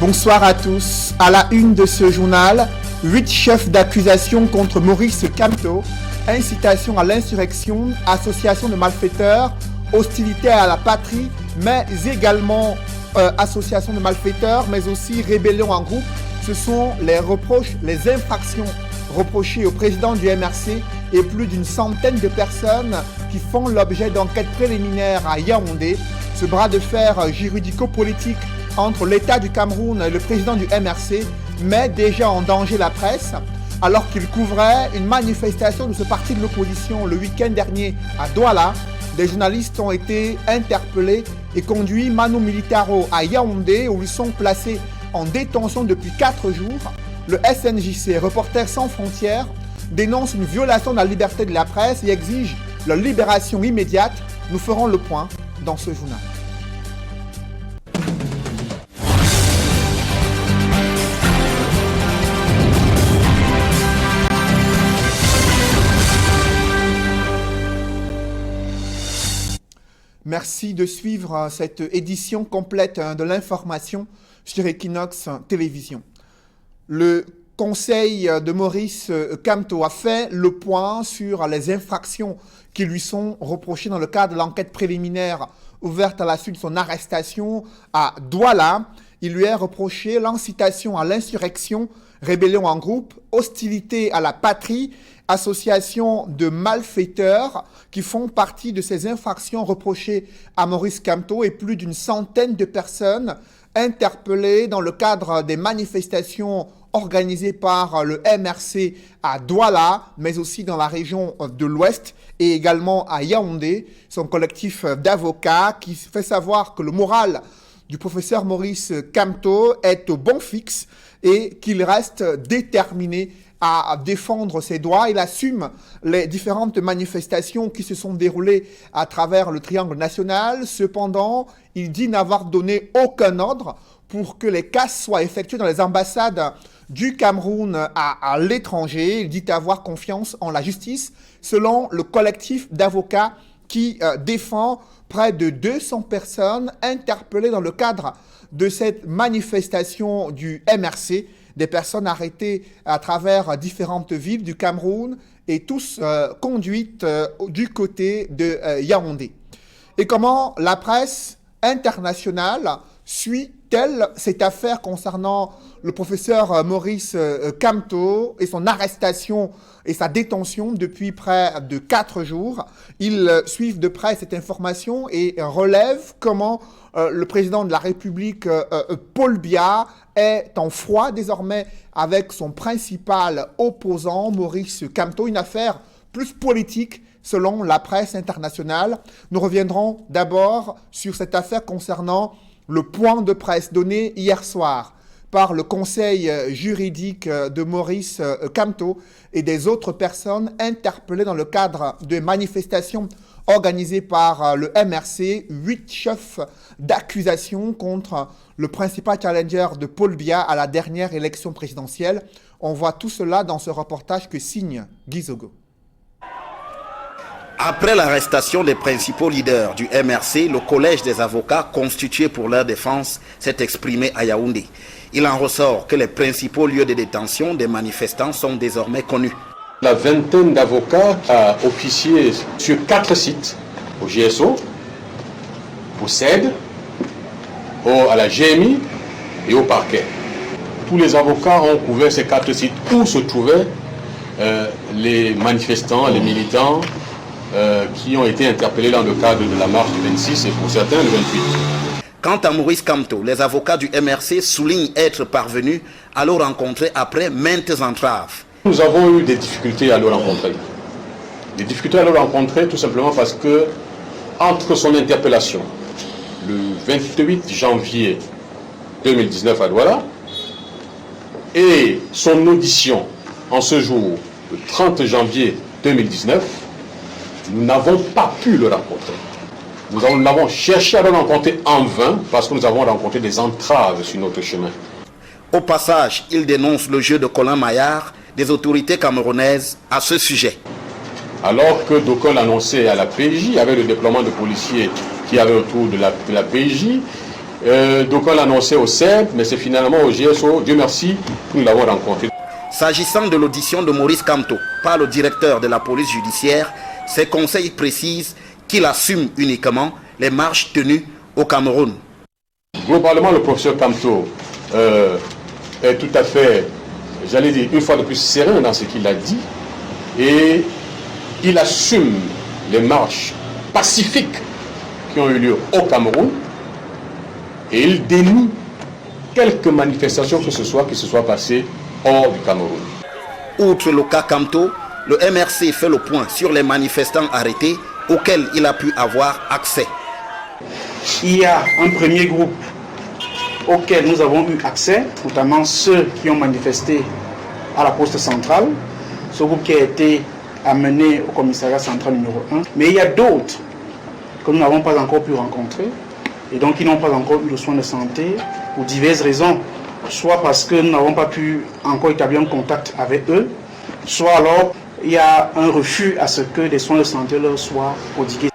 Bonsoir à tous. À la une de ce journal, 8 chefs d'accusation contre Maurice Kamto, incitation à l'insurrection, association de malfaiteurs, hostilité à la patrie, mais également association de malfaiteurs, mais aussi rébellion en groupe. Ce sont les reproches, les infractions reprochées au président du MRC et plus d'une centaine de personnes qui font l'objet d'enquêtes préliminaires à Yaoundé. Ce bras de fer juridico-politique entre l'État du Cameroun et le président du MRC met déjà en danger la presse alors qu'il couvrait une manifestation de ce parti de l'opposition le week-end dernier à Douala. Des journalistes ont été interpellés et conduits manu militaro à Yaoundé où ils sont placés en détention depuis 4 jours. Le SNJC, Reporters sans frontières, dénonce une violation de la liberté de la presse et exige leur libération immédiate. Nous ferons le point dans ce journal. Merci de suivre cette édition complète de l'information sur Equinox Télévision. Le conseil de Maurice Kamto a fait le point sur les infractions qui lui sont reprochées dans le cadre de l'enquête préliminaire ouverte à la suite de son arrestation à Douala. Il lui est reproché l'incitation à l'insurrection, rébellion en groupe, hostilité à la patrie, association de malfaiteurs qui font partie de ces infractions reprochées à Maurice Kamto et plus d'une centaine de personnes interpellées dans le cadre des manifestations organisées par le MRC à Douala, mais aussi dans la région de l'Ouest et également à Yaoundé. Son collectif d'avocats qui fait savoir que le moral du professeur Maurice Kamto est au bon fixe et qu'il reste déterminé à défendre ses droits. Il assume les différentes manifestations qui se sont déroulées à travers le triangle national. Cependant, il dit n'avoir donné aucun ordre pour que les casses soient effectuées dans les ambassades du Cameroun à l'étranger. Il dit avoir confiance en la justice, selon le collectif d'avocats qui défend près de 200 personnes interpellées dans le cadre de cette manifestation du MRC. Des personnes arrêtées à travers différentes villes du Cameroun et tous conduites du côté de Yaoundé. Et comment la presse internationale suit-elle cette affaire concernant le professeur Maurice Kamto et son arrestation et sa détention depuis près de 4 jours? Ils suivent de près cette information et relèvent comment le président de la République, Paul Biya, est en froid désormais avec son principal opposant, Maurice Kamto. Une affaire plus politique selon la presse internationale. Nous reviendrons d'abord sur cette affaire concernant le point de presse donné hier soir par le conseil juridique de Maurice Kamto et des autres personnes interpellées dans le cadre de manifestations organisées par le MRC, 8 chefs d'accusation contre le principal challenger de Paul Biya à la dernière élection présidentielle. On voit tout cela dans ce reportage que signe Guy Zogo. Après l'arrestation des principaux leaders du MRC, le collège des avocats constitué pour leur défense s'est exprimé à Yaoundé. Il en ressort que les principaux lieux de détention des manifestants sont désormais connus. La vingtaine d'avocats a officié sur 4 sites, au GSO, au CED, à la GMI et au parquet. Tous les avocats ont couvert ces 4 sites où se trouvaient les manifestants, les militants qui ont été interpellés dans le cadre de la marche du 26 et pour certains le 28. Quant à Maurice Kamto, les avocats du MRC soulignent être parvenus à le rencontrer après maintes entraves. Nous avons eu des difficultés à le rencontrer. Des difficultés à le rencontrer tout simplement parce que entre son interpellation le 28 janvier 2019 à Douala et son audition en ce jour, le 30 janvier 2019, nous n'avons pas pu le rencontrer. Nous avons cherché à le rencontrer en vain parce que nous avons rencontré des entraves sur notre chemin. Au passage, il dénonce le jeu de Colin Maillard des autorités camerounaises à ce sujet. Alors que d'aucuns l'annonçaient à la PJ, avec le déploiement de policiers qui avaient autour de la PJ, D'aucuns l'annonçaient au CEP, mais c'est finalement au GSO, Dieu merci, que nous l'avons rencontré. S'agissant de l'audition de Maurice Kamto par le directeur de la police judiciaire, ses conseils précisent qu'il assume uniquement les marches tenues au Cameroun. Globalement, le professeur Kamto est tout à fait, j'allais dire, une fois de plus serein dans ce qu'il a dit, et il assume les marches pacifiques qui ont eu lieu au Cameroun, et il dénie quelques manifestations que ce soit qui se soient passées hors du Cameroun. Outre le cas Kamto, le MRC fait le point sur les manifestants arrêtés auxquels il a pu avoir accès. Il y a un premier groupe auquel nous avons eu accès, notamment ceux qui ont manifesté à la poste centrale, ce groupe qui a été amené au commissariat central numéro 1. Mais il y a d'autres que nous n'avons pas encore pu rencontrer et donc qui n'ont pas encore eu le soin de santé pour diverses raisons, soit parce que nous n'avons pas pu encore établir un contact avec eux, soit alors il y a un refus à ce que les soins de santé leur soient prodigués.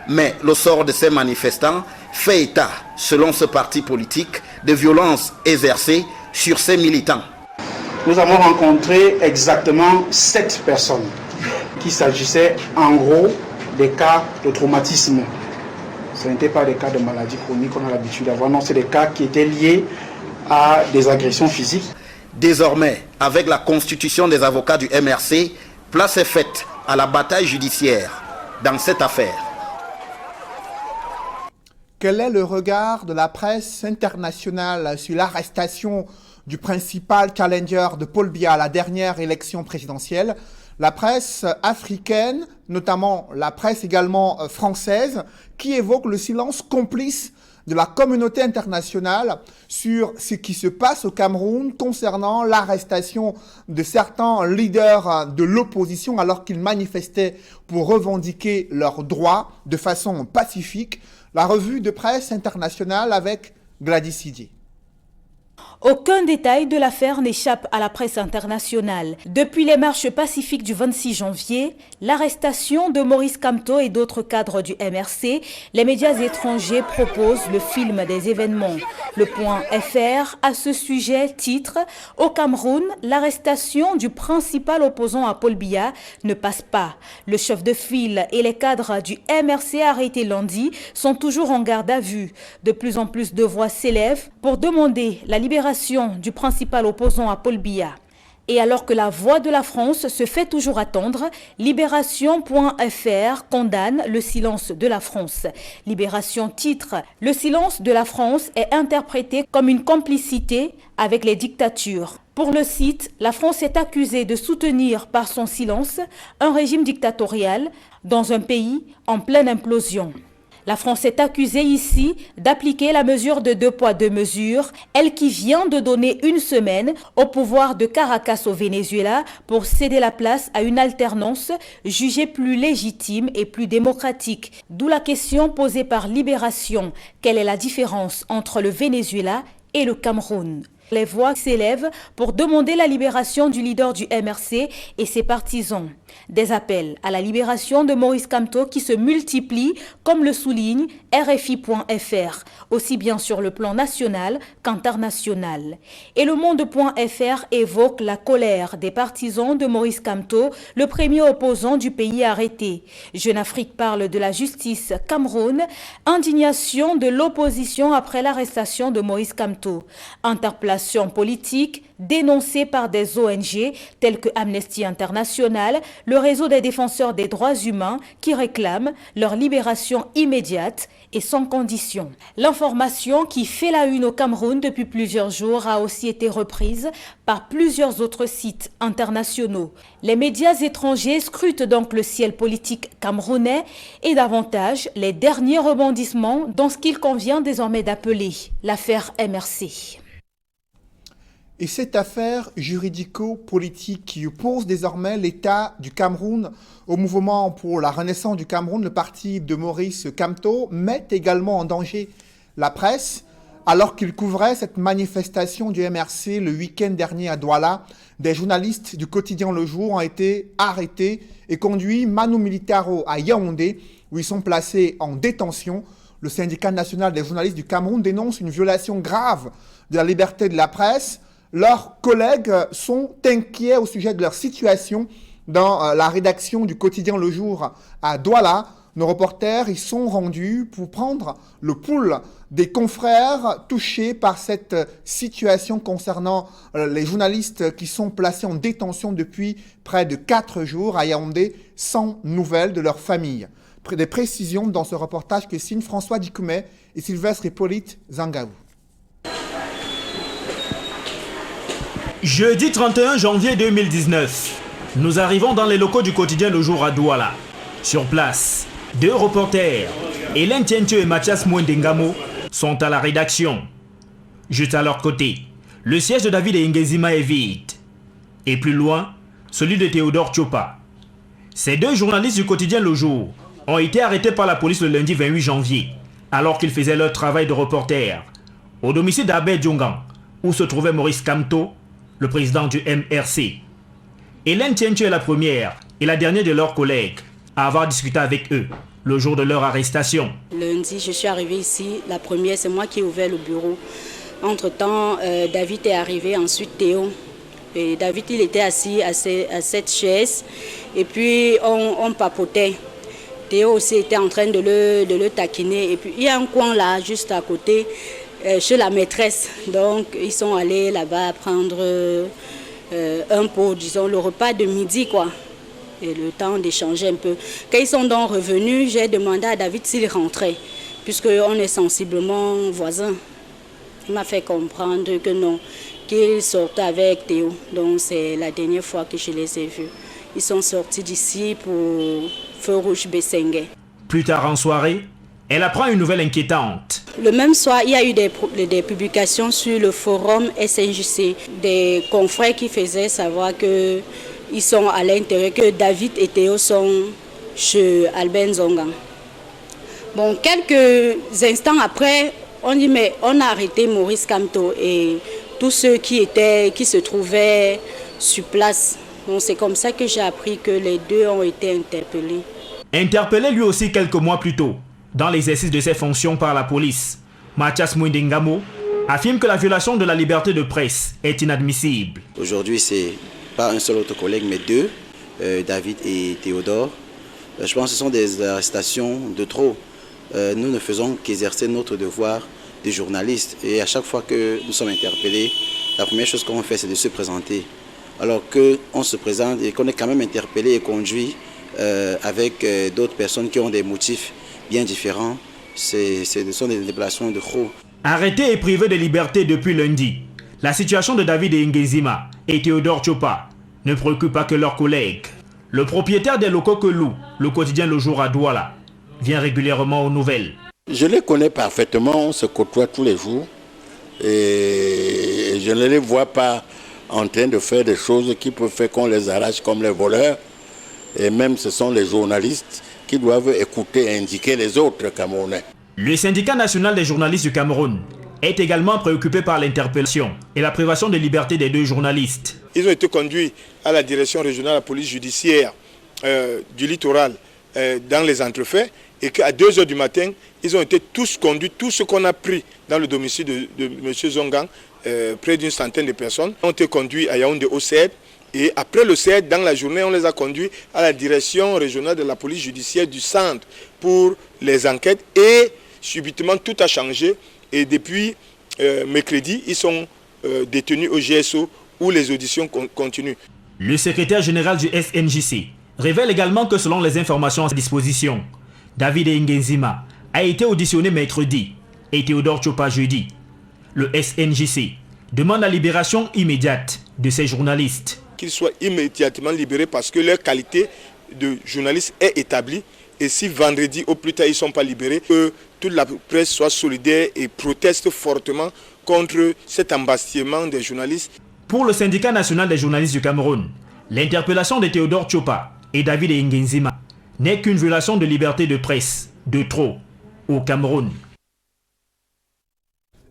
Mais le sort de ces manifestants fait état, selon ce parti politique, de violences exercées sur ses militants. Nous avons rencontré exactement 7 personnes qui s'agissait en gros des cas de traumatisme. Ce n'étaient pas des cas de maladies chroniques qu'on a l'habitude d'avoir, non, c'est des cas qui étaient liés à des agressions physiques. Désormais, avec la constitution des avocats du MRC, place est faite à la bataille judiciaire dans cette affaire. Quel est le regard de la presse internationale sur l'arrestation du principal challenger de Paul Biya à la dernière élection présidentielle? La presse africaine, notamment la presse également française, qui évoque le silence complice de la communauté internationale sur ce qui se passe au Cameroun concernant l'arrestation de certains leaders de l'opposition alors qu'ils manifestaient pour revendiquer leurs droits de façon pacifique. La revue de presse internationale avec Gladys Sidier. Aucun détail de l'affaire n'échappe à la presse internationale. Depuis les marches pacifiques du 26 janvier, l'arrestation de Maurice Kamto et d'autres cadres du MRC, les médias étrangers proposent le film des événements. Le Point FR, à ce sujet, titre « Au Cameroun, l'arrestation du principal opposant à Paul Biya ne passe pas. Le chef de file et les cadres du MRC arrêtés lundi sont toujours en garde à vue. De plus en plus de voix s'élèvent pour demander la libération du principal opposant à Paul Biya. Et alors que la voix de la France se fait toujours attendre, Libération.fr condamne le silence de la France. Libération titre « Le silence de la France est interprété comme une complicité avec les dictatures ». Pour le site, la France est accusée de soutenir par son silence un régime dictatorial dans un pays en pleine implosion. La France est accusée ici d'appliquer la mesure de 2 poids 2 mesures, elle qui vient de donner une semaine au pouvoir de Caracas au Venezuela pour céder la place à une alternance jugée plus légitime et plus démocratique. D'où la question posée par Libération, quelle est la différence entre le Venezuela et le Cameroun ? Les voix s'élèvent pour demander la libération du leader du MRC et ses partisans. Des appels à la libération de Maurice Kamto qui se multiplient, comme le souligne RFI.fr, aussi bien sur le plan national qu'international. Et le Monde.fr évoque la colère des partisans de Maurice Kamto, le premier opposant du pays arrêté. Jeune Afrique parle de la justice Cameroun, indignation de l'opposition après l'arrestation de Maurice Kamto, interpellation politique dénoncée par des ONG telles que Amnesty International, le réseau des défenseurs des droits humains qui réclament leur libération immédiate et sans condition. L'information qui fait la une au Cameroun depuis plusieurs jours a aussi été reprise par plusieurs autres sites internationaux. Les médias étrangers scrutent donc le ciel politique camerounais et davantage les derniers rebondissements dans ce qu'il convient désormais d'appeler l'affaire MRC. Et cette affaire juridico-politique qui oppose désormais l'État du Cameroun au mouvement pour la renaissance du Cameroun, le parti de Maurice Kamto, met également en danger la presse. Alors qu'il couvrait cette manifestation du MRC le week-end dernier à Douala, des journalistes du quotidien Le Jour ont été arrêtés et conduits manu militaro à Yaoundé, où ils sont placés en détention. Le syndicat national des journalistes du Cameroun dénonce une violation grave de la liberté de la presse. Leurs collègues sont inquiets au sujet de leur situation dans la rédaction du quotidien Le Jour à Douala. Nos reporters y sont rendus pour prendre le pouls des confrères touchés par cette situation concernant les journalistes qui sont placés en détention depuis près de 4 jours à Yaoundé sans nouvelles de leur famille. Des précisions dans ce reportage que signent François Dikoumé et Sylvestre Hippolyte Zangaou. Jeudi 31 janvier 2019, nous arrivons dans les locaux du quotidien Le Jour à Douala. Sur place, 2 reporters, Hélène Tientio et Mathias Mwendengamo, sont à la rédaction. Juste à leur côté, le siège de David Ngenzima est vide. Et plus loin, celui de Théodore Tchopa. Ces 2 journalistes du quotidien Le Jour ont été arrêtés par la police le lundi 28 janvier, alors qu'ils faisaient leur travail de reporter, au domicile d'Abed Djongan, où se trouvait Maurice Kamto, le président du MRC. Hélène Tientio est la première et la dernière de leurs collègues à avoir discuté avec eux le jour de leur arrestation. Lundi, je suis arrivée ici. La première, c'est moi qui ai ouvert le bureau. Entre-temps, David est arrivé, ensuite Théo. Et David, il était assis à cette chaise. Et puis, on papotait. Théo aussi était en train de le taquiner. Et puis, il y a un coin là, juste à côté, chez la maîtresse. Donc, ils sont allés là-bas prendre un pot, disons, le repas de midi, quoi. Et le temps d'échanger un peu. Quand ils sont donc revenus, j'ai demandé à David s'il rentrait, puisqu'on est sensiblement voisins. Il m'a fait comprendre que non, qu'il sortait avec Théo. Donc c'est la dernière fois que je les ai vus. Ils sont sortis d'ici pour Feu Rouge Bessengue. Plus tard en soirée, elle apprend une nouvelle inquiétante. Le même soir, il y a eu des publications sur le forum SNJC, des confrères qui faisaient savoir que ils sont à l'intérieur, que David et Théo sont chez Albert Nzonga. Bon, quelques instants après, on dit mais on a arrêté Maurice Kamto et tous ceux qui se trouvaient sur place. Donc c'est comme ça que j'ai appris que les 2 ont été interpellés. Interpellé lui aussi quelques mois plus tôt, dans l'exercice de ses fonctions par la police, Mathias Mwendengamo affirme que la violation de la liberté de presse est inadmissible. Aujourd'hui, c'est pas un seul autre collègue, mais 2, David et Théodore. Je pense que ce sont des arrestations de trop. Nous ne faisons qu'exercer notre devoir de journaliste. Et à chaque fois que nous sommes interpellés, la première chose qu'on fait, c'est de se présenter. Alors qu'on se présente et qu'on est quand même interpellé et conduit avec d'autres personnes qui ont des motifs bien différents, ce sont des déplacements de trop. Arrêté et privé de liberté depuis lundi, la situation de David Ngenzima et Théodore Tchopa ne préoccupe pas que leurs collègues. Le propriétaire des locaux que loue le quotidien Le Jour à Douala vient régulièrement aux nouvelles. Je les connais parfaitement, on se côtoie tous les jours et je ne les vois pas en train de faire des choses qui peuvent faire qu'on les arrache comme les voleurs. Et même ce sont les journalistes qui doivent écouter et indiquer les autres Camerounais. Le syndicat national des journalistes du Cameroun est également préoccupé par l'interpellation et la privation de liberté des 2 journalistes. Ils ont été conduits à la direction régionale de la police judiciaire du littoral dans les entrefaits et qu'à 2 h du matin, ils ont été tous conduits, tout ce qu'on a pris dans le domicile de M. Zongan, près d'une centaine de personnes, ont été conduits à Yaoundé au CED. Et après le CED, dans la journée, on les a conduits à la direction régionale de la police judiciaire du centre pour les enquêtes. Et subitement, tout a changé. Et depuis mercredi, ils sont détenus au GSO où les auditions continuent. Le secrétaire général du SNJC révèle également que selon les informations à sa disposition, David Ngenzima a été auditionné mercredi et Théodore Tchopa jeudi. Le SNJC demande la libération immédiate de ces journalistes. Qu'ils soient immédiatement libérés parce que leur qualité de journaliste est établie. Et si vendredi au plus tard ils ne sont pas libérés, que toute la presse soit solidaire et proteste fortement contre cet embastillement des journalistes. Pour le syndicat national des journalistes du Cameroun, l'interpellation de Théodore Tchopa et David Ngenzima n'est qu'une violation de liberté de presse de trop au Cameroun.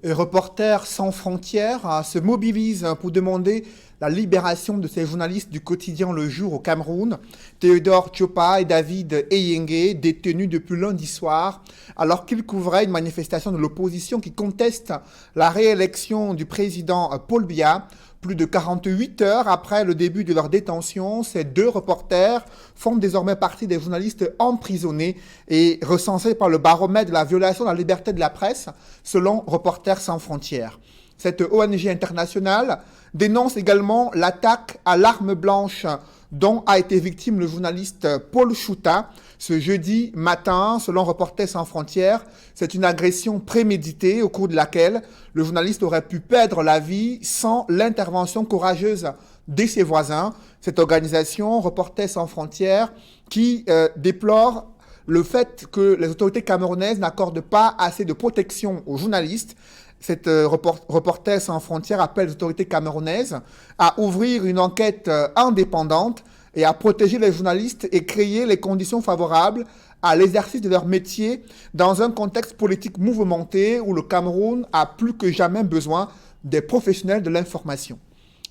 Et Reporters sans frontières se mobilisent pour demander la libération de ces journalistes du quotidien Le Jour au Cameroun, Théodore Tchopa et David Eyenge, détenus depuis lundi soir, alors qu'ils couvraient une manifestation de l'opposition qui conteste la réélection du président Paul Biya. Plus de 48 heures après le début de leur détention, ces deux reporters font désormais partie des journalistes emprisonnés et recensés par le baromètre de la violation de la liberté de la presse, selon Reporters sans frontières. Cette ONG internationale dénonce également l'attaque à l'arme blanche dont a été victime le journaliste Paul Chouta ce jeudi matin, selon Reporters sans frontières. C'est une agression préméditée au cours de laquelle le journaliste aurait pu perdre la vie sans l'intervention courageuse de ses voisins. Cette organisation, Reporters sans frontières, qui déplore le fait que les autorités camerounaises n'accordent pas assez de protection aux journalistes. Cette Reporters sans frontières appelle les autorités camerounaises à ouvrir une enquête indépendante et à protéger les journalistes et créer les conditions favorables à l'exercice de leur métier dans un contexte politique mouvementé où le Cameroun a plus que jamais besoin des professionnels de l'information.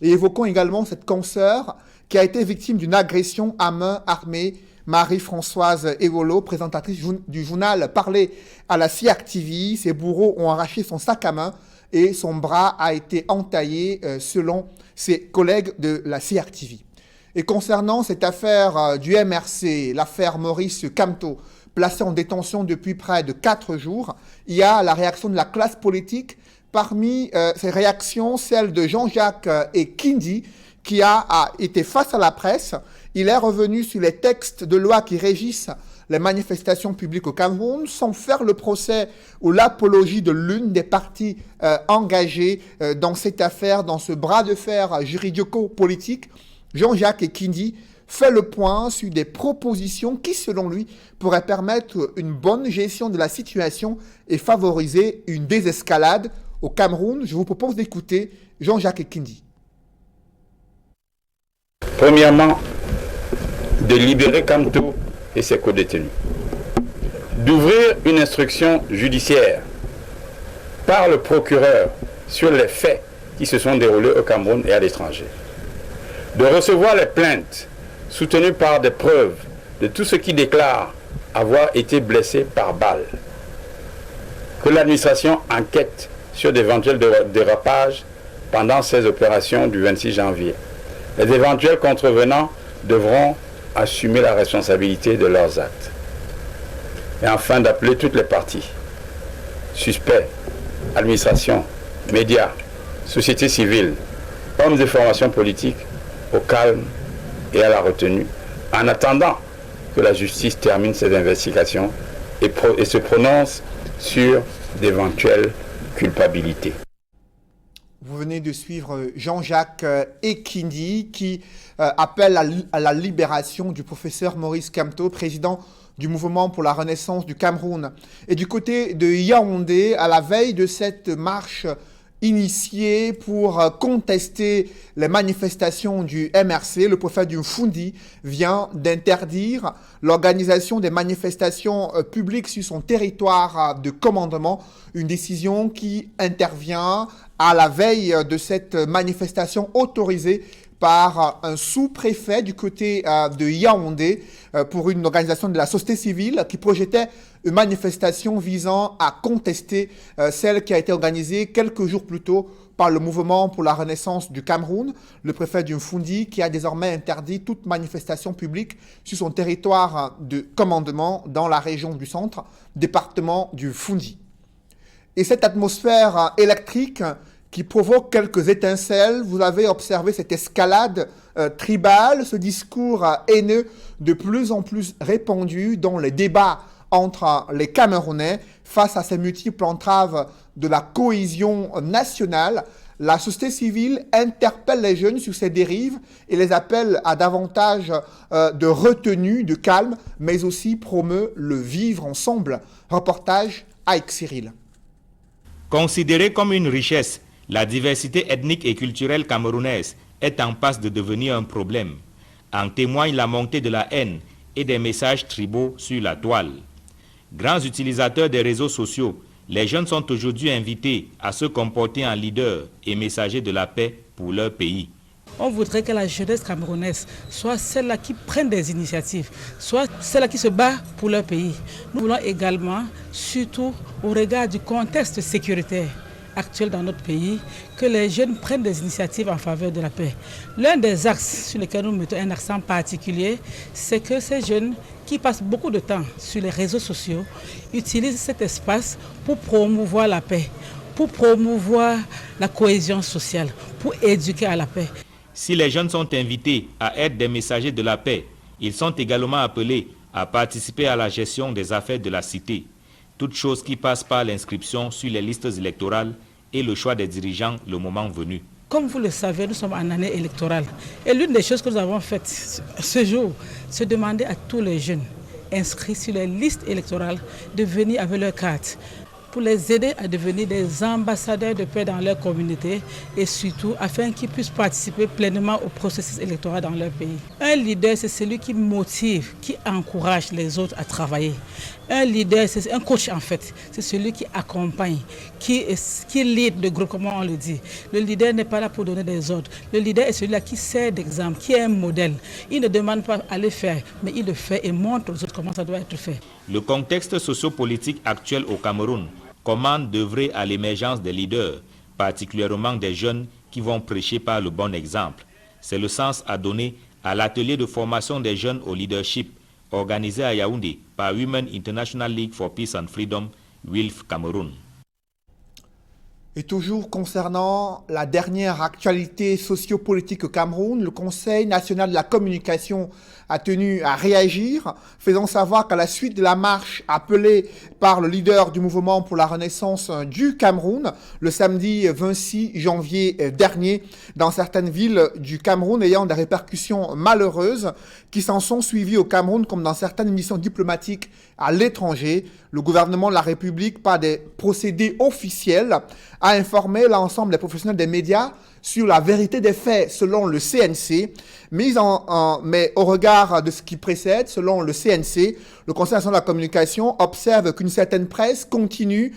Et évoquons également cette consoeur qui a été victime d'une agression à main armée, Marie-Françoise Evolo, présentatrice du journal Parler à la CIAC TV. Ses bourreaux ont arraché son sac à main et son bras a été entaillé selon ses collègues de la CIAC TV. Et concernant cette affaire du MRC, l'affaire Maurice Kamto, placé en détention depuis près de 4 jours, il y a la réaction de la classe politique. Parmi ces réactions, celle de Jean-Jacques Ekindi, qui a été face à la presse. Il est revenu sur les textes de loi qui régissent les manifestations publiques au Cameroun, sans faire le procès ou l'apologie de l'une des parties engagées dans cette affaire, dans ce bras de fer juridico-politique. Jean-Jacques Ekindi fait le point sur des propositions qui, selon lui, pourraient permettre une bonne gestion de la situation et favoriser une désescalade au Cameroun. Je vous propose d'écouter Jean-Jacques Ekindi. Premièrement, de libérer Kamto et ses co-détenus. D'ouvrir une instruction judiciaire par le procureur sur les faits qui se sont déroulés au Cameroun et à l'étranger. De recevoir les plaintes soutenues par des preuves de tous ceux qui déclarent avoir été blessés par balle. Que l'administration enquête sur d'éventuels dérapages pendant ces opérations du 26 janvier. Les éventuels contrevenants devront assumer la responsabilité de leurs actes. Et enfin d'appeler toutes les parties, suspects, administration, médias, société civile, hommes de formation politique, au calme et à la retenue, en attendant que la justice termine ses investigations et se prononce sur d'éventuelles culpabilités. Vous venez de suivre Jean-Jacques Ekindi qui appelle à la libération du professeur Maurice Kamto, président du mouvement pour la renaissance du Cameroun. Et du côté de Yaoundé, à la veille de cette marche initiée pour contester les manifestations du MRC, le préfet du Mfundi vient d'interdire l'organisation des manifestations publiques sur son territoire de commandement, une décision qui intervient à la veille de cette manifestation autorisée par un sous-préfet du côté de Yaoundé pour une organisation de la société civile qui projetait une manifestation visant à contester celle qui a été organisée quelques jours plus tôt par le mouvement pour la renaissance du Cameroun, le préfet du Mfundi qui a désormais interdit toute manifestation publique sur son territoire de commandement dans la région du centre, département du Mfundi. Et cette atmosphère électrique qui provoque quelques étincelles, vous avez observé cette escalade tribale, ce discours haineux de plus en plus répandu dans les débats entre les Camerounais face à ces multiples entraves de la cohésion nationale. La société civile interpelle les jeunes sur ces dérives et les appelle à davantage de retenue, de calme, mais aussi promeut le vivre ensemble. Reportage avec Cyril. Considérée comme une richesse, la diversité ethnique et culturelle camerounaise est en passe de devenir un problème. En témoigne la montée de la haine et des messages tribaux sur la toile. Grands utilisateurs des réseaux sociaux, les jeunes sont aujourd'hui invités à se comporter en leaders et messagers de la paix pour leur pays. On voudrait que la jeunesse camerounaise soit celle-là qui prenne des initiatives, soit celle-là qui se bat pour leur pays. Nous voulons également, surtout au regard du contexte sécuritaire actuel dans notre pays, que les jeunes prennent des initiatives en faveur de la paix. L'un des axes sur lesquels nous mettons un accent particulier, c'est que ces jeunes qui passent beaucoup de temps sur les réseaux sociaux utilisent cet espace pour promouvoir la paix, pour promouvoir la cohésion sociale, pour éduquer à la paix. Si les jeunes sont invités à être des messagers de la paix, ils sont également appelés à participer à la gestion des affaires de la cité. Toute chose qui passe par l'inscription sur les listes électorales et le choix des dirigeants le moment venu. Comme vous le savez, nous sommes en année électorale. Et l'une des choses que nous avons faites ce jour, c'est demander à tous les jeunes inscrits sur les listes électorales de venir avec leur carte, pour les aider à devenir des ambassadeurs de paix dans leur communauté et surtout afin qu'ils puissent participer pleinement au processus électoral dans leur pays. Un leader, c'est celui qui motive, qui encourage les autres à travailler. Un leader, c'est un coach en fait, c'est celui qui accompagne, qui lead le groupe, comme on le dit. Le leader n'est pas là pour donner des ordres. Le leader est celui-là qui sert d'exemple, qui est un modèle. Il ne demande pas à le faire, mais il le fait et montre aux autres comment ça doit être fait. Le contexte sociopolitique actuel au Cameroun commande d'œuvrer à l'émergence des leaders, particulièrement des jeunes qui vont prêcher par le bon exemple. C'est le sens à donner à l'atelier de formation des jeunes au leadership organisé à Yaoundé par Women International League for Peace and Freedom, WILF Cameroun. Et toujours concernant la dernière actualité sociopolitique au Cameroun, le Conseil national de la communication a tenu à réagir, faisant savoir qu'à la suite de la marche appelée par le leader du mouvement pour la renaissance du Cameroun, le samedi 26 janvier dernier, dans certaines villes du Cameroun ayant des répercussions malheureuses qui s'en sont suivies au Cameroun comme dans certaines missions diplomatiques à l'étranger, le gouvernement de la République, par des procédés officiels, a informé l'ensemble des professionnels des médias sur la vérité des faits selon le CNC, mais au regard de ce qui précède, selon le CNC, le Conseil national de la communication observe qu'une certaine presse continue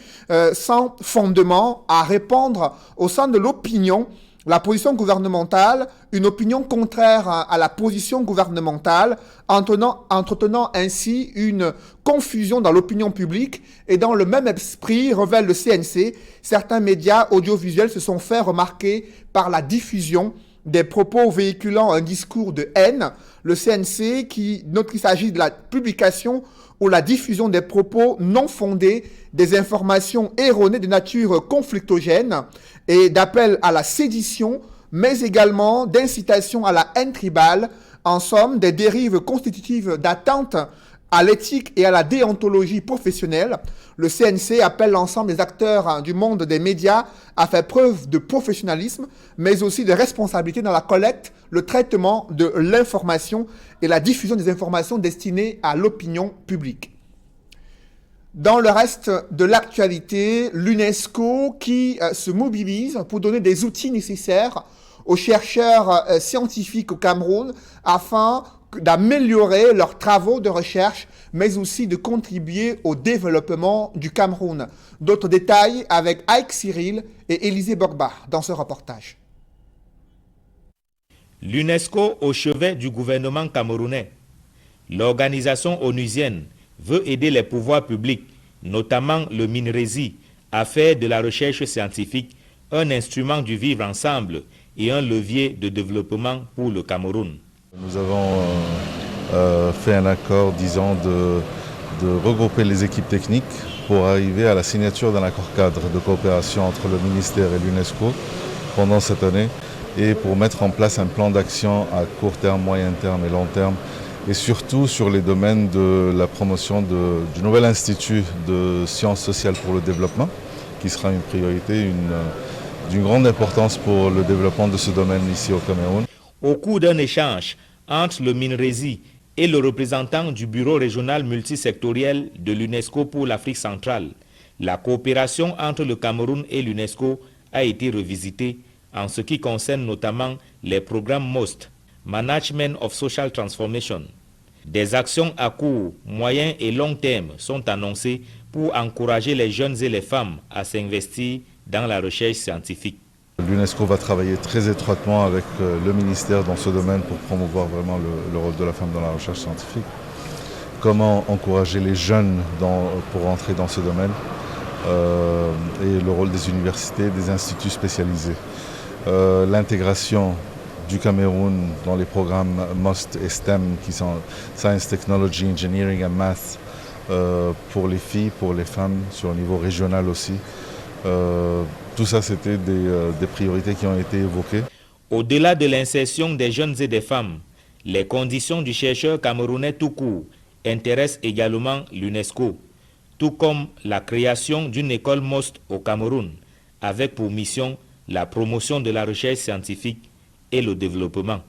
sans fondement à répandre au sein de l'opinion la position gouvernementale, une opinion contraire à la position gouvernementale, entretenant ainsi une confusion dans l'opinion publique, et dans le même esprit, révèle le CNC, certains médias audiovisuels se sont fait remarquer par la diffusion des propos véhiculant un discours de haine. Le CNC note qu'il s'agit de la publication ou la diffusion des propos non fondés, des informations erronées de nature conflictogène et d'appel à la sédition, mais également d'incitation à la haine tribale, en somme des dérives constitutives d'atteinte à l'éthique et à la déontologie professionnelle. Le CNC appelle l'ensemble des acteurs du monde des médias à faire preuve de professionnalisme, mais aussi de responsabilité dans la collecte, le traitement de l'information et la diffusion des informations destinées à l'opinion publique. Dans le reste de l'actualité, l'UNESCO qui se mobilise pour donner des outils nécessaires aux chercheurs scientifiques au Cameroun afin d'améliorer leurs travaux de recherche, mais aussi de contribuer au développement du Cameroun. D'autres détails avec Ike Cyril et Élisée Bogba dans ce reportage. L'UNESCO au chevet du gouvernement camerounais. L'organisation onusienne veut aider les pouvoirs publics, notamment le MINRESI, à faire de la recherche scientifique un instrument du vivre ensemble et un levier de développement pour le Cameroun. Nous avons fait un accord, disons, de regrouper les équipes techniques pour arriver à la signature d'un accord cadre de coopération entre le ministère et l'UNESCO pendant cette année et pour mettre en place un plan d'action à court terme, moyen terme et long terme et surtout sur les domaines de la promotion du nouvel institut de sciences sociales pour le développement qui sera une priorité, d'une grande importance pour le développement de ce domaine ici au Cameroun. Au cours d'un échange entre le MINRESI et le représentant du bureau régional multisectoriel de l'UNESCO pour l'Afrique centrale, la coopération entre le Cameroun et l'UNESCO a été revisitée en ce qui concerne notamment les programmes MOST, Management of Social Transformation. Des actions à court, moyen et long terme sont annoncées pour encourager les jeunes et les femmes à s'investir dans la recherche scientifique. L'UNESCO va travailler très étroitement avec le ministère dans ce domaine pour promouvoir vraiment le rôle de la femme dans la recherche scientifique. Comment encourager les jeunes pour entrer dans ce domaine et le rôle des universités, des instituts spécialisés. L'intégration du Cameroun dans les programmes MOST et STEM qui sont Science, Technology, Engineering and Math pour les filles, pour les femmes, sur le niveau régional aussi. Tout ça, c'était des priorités qui ont été évoquées. Au-delà de l'insertion des jeunes et des femmes, les conditions du chercheur camerounais tout court intéressent également l'UNESCO, tout comme la création d'une école MOST au Cameroun, avec pour mission la promotion de la recherche scientifique et le développement.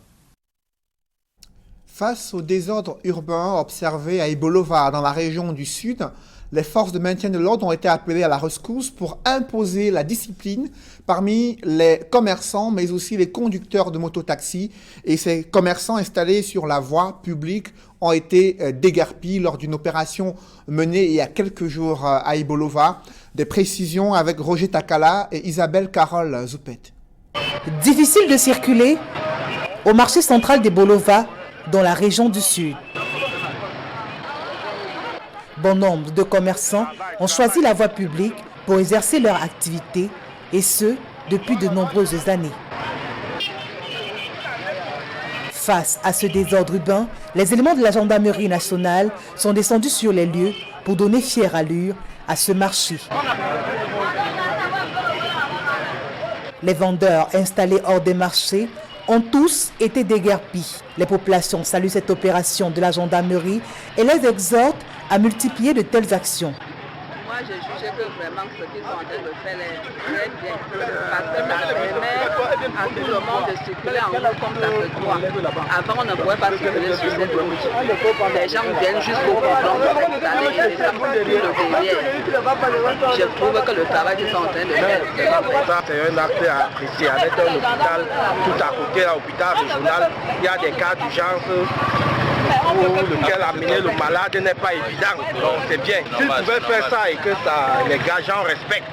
Face au désordre urbain observé à Ibolova dans la région du Sud, les forces de maintien de l'ordre ont été appelées à la rescousse pour imposer la discipline parmi les commerçants, mais aussi les conducteurs de mototaxis. Et ces commerçants installés sur la voie publique ont été déguerpis lors d'une opération menée il y a quelques jours à Ibolova. Des précisions avec Roger Takala et Isabelle Carole Zoupet. Difficile de circuler au marché central d'Ibolova dans la région du Sud. Bon nombre de commerçants ont choisi la voie publique pour exercer leur activité, et ce, depuis de nombreuses années. Face à ce désordre urbain, les éléments de la gendarmerie nationale sont descendus sur les lieux pour donner fière allure à ce marché. Les vendeurs installés hors des marchés ont tous été déguerpis. Les populations saluent cette opération de la gendarmerie et les exhortent à multiplier de telles actions. Moi, je juge que vraiment ce qu'ils sont en train de faire est très bien, parce que ça permet à tout le monde de circuler en route comme ça se doit. Avant, on ne pouvait pas circuler sur cette route. Les gens viennent juste pour comprendre s'installer et les gens le derrière. Je trouve que le travail qu'ils sont en train de faire est ça, c'est un acte à apprécier. Avec un hôpital tout à côté, l'hôpital régional, il y a des cas d'urgence pour lequel amener le malade n'est pas évident. Donc c'est bien. S'ils pouvaient faire ça et que les gens respectent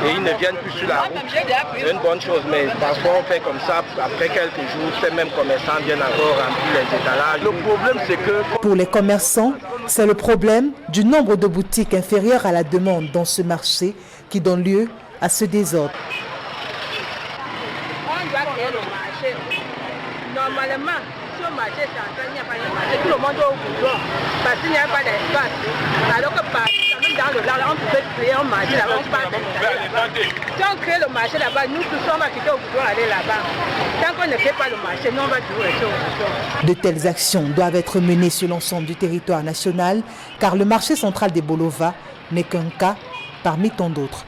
et ils ne viennent plus sur la route, c'est une bonne chose. Mais parfois on fait comme ça, après quelques jours, ces mêmes commerçants viennent encore remplir les étalages. Le problème c'est que... Pour les commerçants, c'est le problème du nombre de boutiques inférieur à la demande dans ce marché qui donne lieu à ce désordre. On doit créer le marché. Normalement, sur le marché central, il n'y a pas de marché. Tout le monde est au boulot parce qu'il n'y a pas d'espace. Alors que même dans le land, on peut créer un marché là-bas. Si on crée le marché là-bas, nous tous on va quitter au boulot aller là-bas. Tant qu'on ne crée pas le marché, nous on va toujours rester au boulot. De telles actions doivent être menées sur l'ensemble du territoire national, car le marché central d'Ibolova n'est qu'un cas parmi tant d'autres.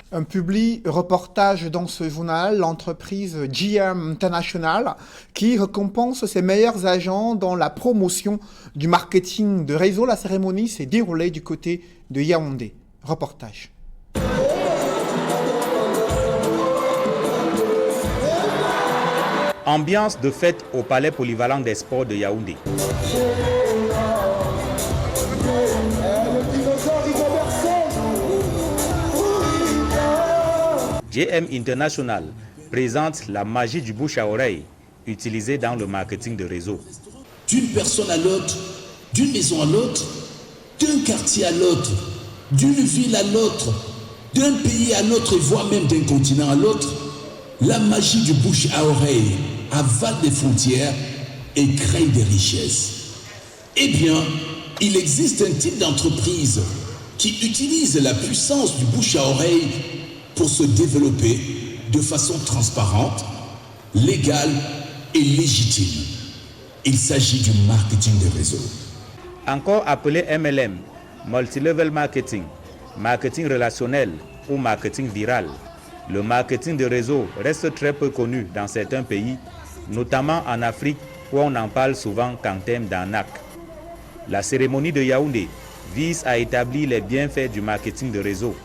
Un public reportage dans ce journal, l'entreprise GM International, qui récompense ses meilleurs agents dans la promotion du marketing de réseau. La cérémonie s'est déroulée du côté de Yaoundé. Reportage. Ambiance de fête au palais polyvalent des sports de Yaoundé. GM International présente la magie du bouche à oreille utilisée dans le marketing de réseau. D'une personne à l'autre, d'une maison à l'autre, d'un quartier à l'autre, d'une ville à l'autre, d'un pays à l'autre et voire même d'un continent à l'autre, la magie du bouche à oreille avale des frontières et crée des richesses. Eh bien, il existe un type d'entreprise qui utilise la puissance du bouche à oreille pour se développer de façon transparente, légale et légitime. Il s'agit du marketing de réseau. Encore appelé MLM, Multilevel Marketing, marketing relationnel ou marketing viral, le marketing de réseau reste très peu connu dans certains pays, notamment en Afrique où on n'en parle souvent qu'en termes d'arnaque. La cérémonie de Yaoundé vise à établir les bienfaits du marketing de réseau.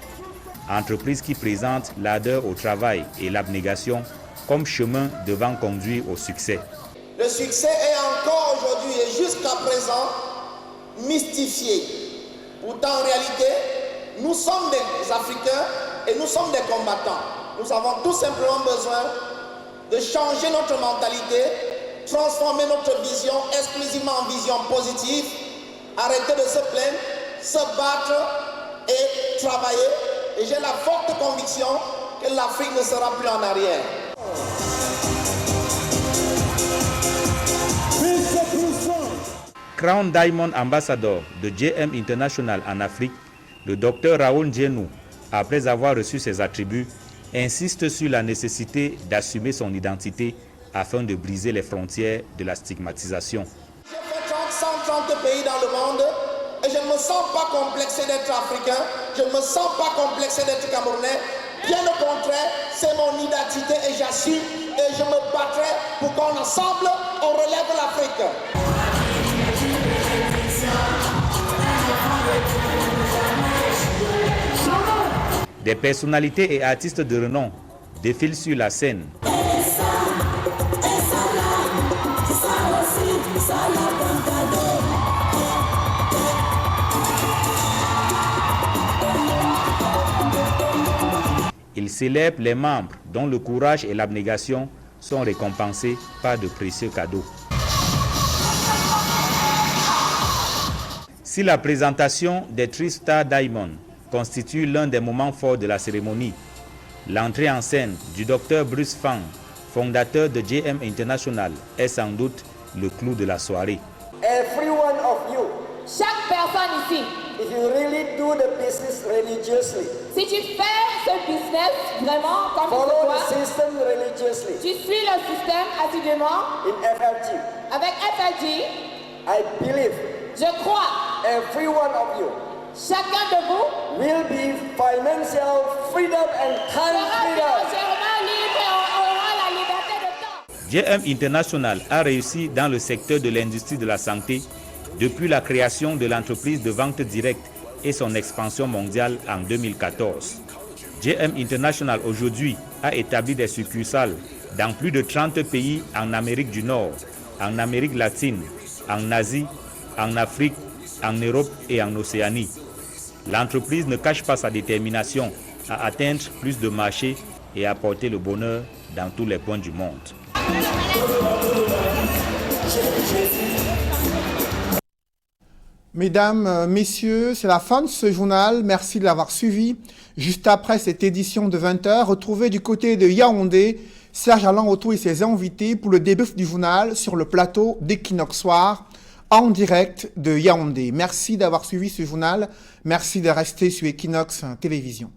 Entreprise qui présente l'ardeur au travail et l'abnégation comme chemin devant conduire au succès. Le succès est encore aujourd'hui et jusqu'à présent mystifié. Pourtant, en réalité, nous sommes des Africains et nous sommes des combattants. Nous avons tout simplement besoin de changer notre mentalité, transformer notre vision exclusivement en vision positive, arrêter de se plaindre, se battre et travailler. Et j'ai la forte conviction que l'Afrique ne sera plus en arrière. Crown Diamond Ambassador de JM International en Afrique, le Dr Raoul Ndjenou, après avoir reçu ses attributs, insiste sur la nécessité d'assumer son identité afin de briser les frontières de la stigmatisation. J'ai fait 130 pays dans le monde et je ne me sens pas complexé d'être africain, je ne me sens pas complexé d'être camerounais. Bien au contraire, c'est mon identité et j'assume et je me battrai pour qu'ensemble, on relève l'Afrique. Des personnalités et artistes de renom défilent sur la scène. Ils célèbrent les membres dont le courage et l'abnégation sont récompensés par de précieux cadeaux. Si la présentation des Tristar Diamond constitue l'un des moments forts de la cérémonie, l'entrée en scène du Dr Bruce Fang, fondateur de JM International, est sans doute le clou de la soirée. Every one of you, chaque personne ici, if you really do the business religiously, si tu fais ce business vraiment comme follow tu the system religiously, tu suis le système assidûment in FLG, avec FLG, I believe, je crois, every one of you, chacun de vous will be financial freedom and time freedom. JM International a réussi dans le secteur de l'industrie de la santé depuis la création de l'entreprise de vente directe et son expansion mondiale en 2014. JM International aujourd'hui a établi des succursales dans plus de 30 pays en Amérique du Nord, en Amérique latine, en Asie, en Afrique, en Europe et en Océanie. L'entreprise ne cache pas sa détermination à atteindre plus de marchés et à apporter le bonheur dans tous les coins du monde. Mesdames, messieurs, c'est la fin de ce journal. Merci de l'avoir suivi. Juste après cette édition de 20h, retrouvez du côté de Yaoundé Serge Alain Otto et ses invités pour le débrief du journal sur le plateau d'Equinox Soir en direct de Yaoundé. Merci d'avoir suivi ce journal. Merci de rester sur Equinox Télévision.